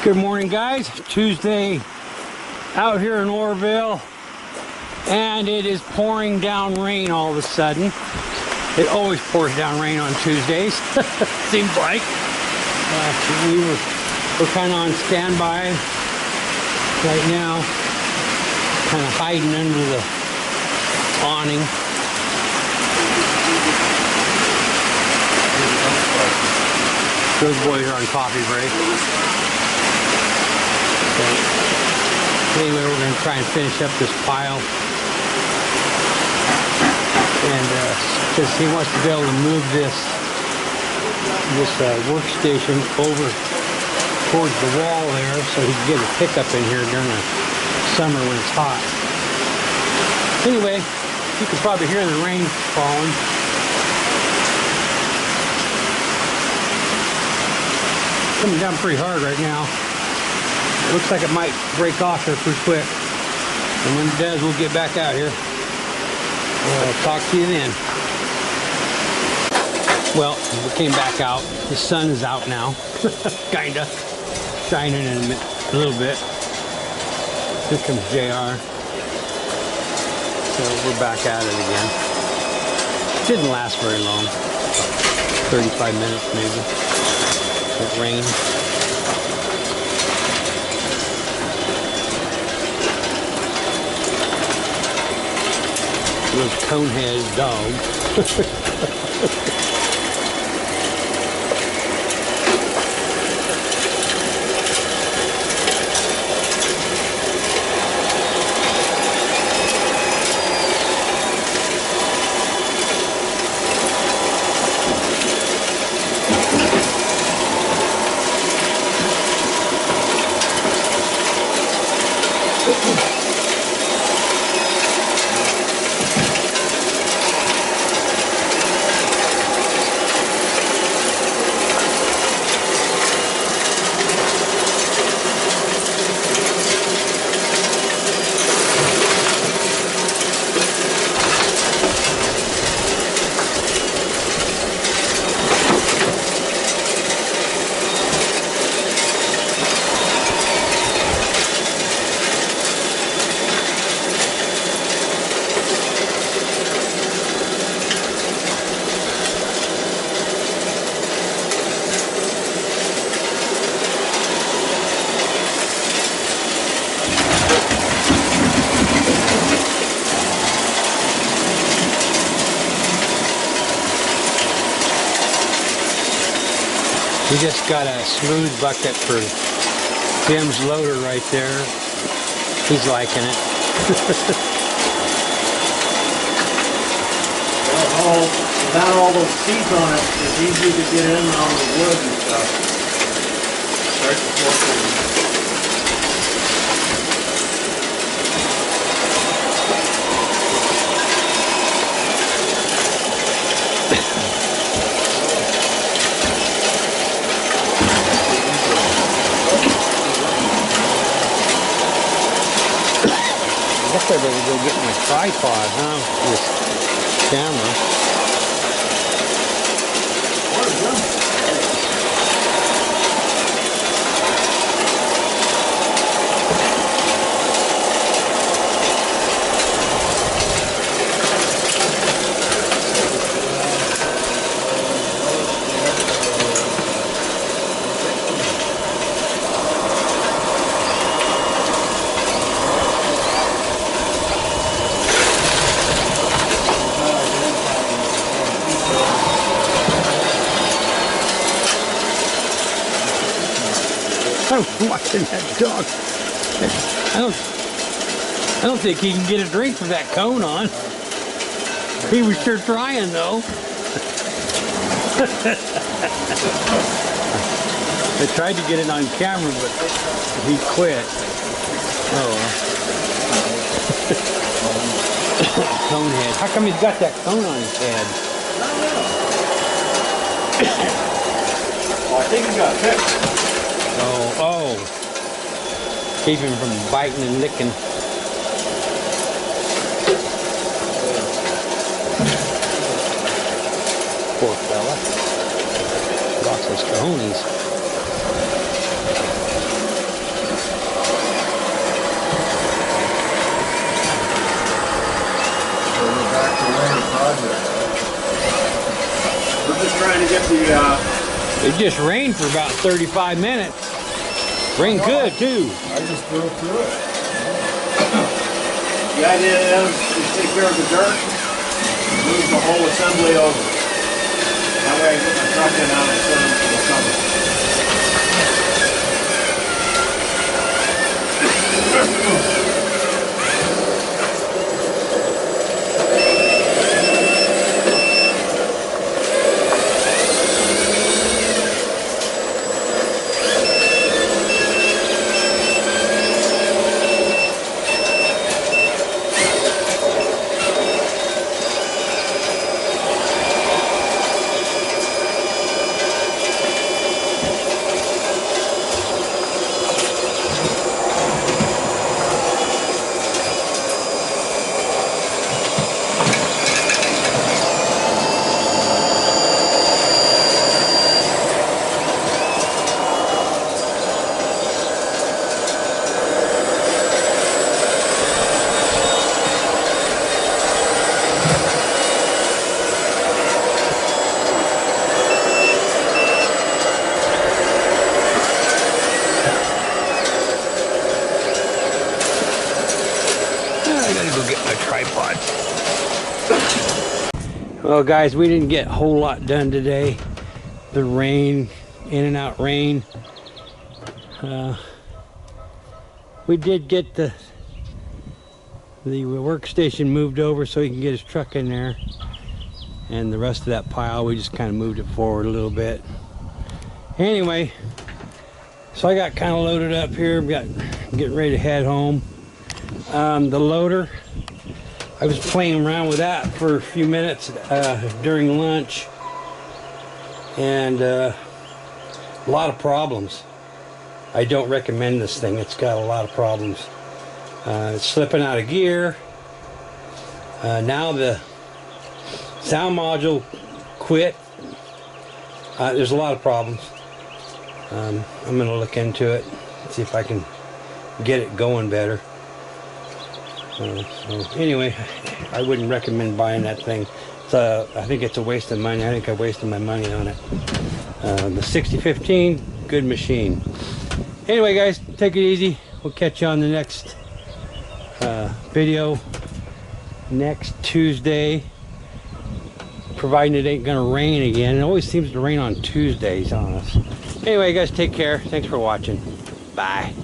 Good morning, guys. Tuesday out here in Orrville, and it is pouring down rain all of a sudden. It always pours down rain on Tuesdays, seems like. We're kind of on standby right now, kind of hiding under the awning. Those boys are on coffee break. Anyway, we're going to try and finish up this pile, and because he wants to be able to move this workstation over towards the wall there, so he can get a pickup in here during the summer when it's hot. Anyway, you can probably hear the rain falling. Coming down pretty hard right now. It looks like it might break off here pretty quick. And when it does, we'll get back out here. I'll talk to you then. Well, we came back out. The sun is out now. Kinda. Shining in a little bit. Here comes JR. So we're back at it again. Didn't last very long. 35 minutes maybe. It rained. Those Conehead dogs. We just got a smooth bucket for Jim's loader right there. He's liking it. Without all those seats on it, it's easy to get in on the wood and stuff. Start to force. I guess I better go get my tripod, huh? This camera. I'm watching that dog. I don't think he can get a drink with that cone on. He was sure trying though. I tried to get it on camera, but he quit. Oh well. Conehead. How come he's got that cone on his head? Well, I think he got picked. Oh. Keep him from biting and licking. Poor fella. Lost his cojones. get the, It just rained for about 35 minutes. Rained good too. I just drove through it. the idea is to take care of the dirt, move the whole assembly over. That way I get my truck in out of the for the summer. Well guys, we didn't get a whole lot done today. The rain, in and out rain. We did get the workstation moved over so he can get his truck in there. And the rest of that pile, we just kind of moved it forward a little bit. Anyway, so I got kind of loaded up here. Getting ready to head home. The loader, I was playing around with that for a few minutes during lunch, and a lot of problems. I don't recommend this thing. It's got a lot of problems. It's slipping out of gear. Now the sound module quit. There's a lot of problems. I'm going to look into it, see if I can get it going better. So anyway, I wouldn't recommend buying that thing. I think it's a waste of money. I think I wasted my money on it. The 6015, good machine. Anyway guys, take it easy. We'll catch you on the next video next Tuesday, providing it ain't gonna rain again. It always seems to rain on Tuesdays on us. Anyway guys, take care. Thanks for watching. Bye.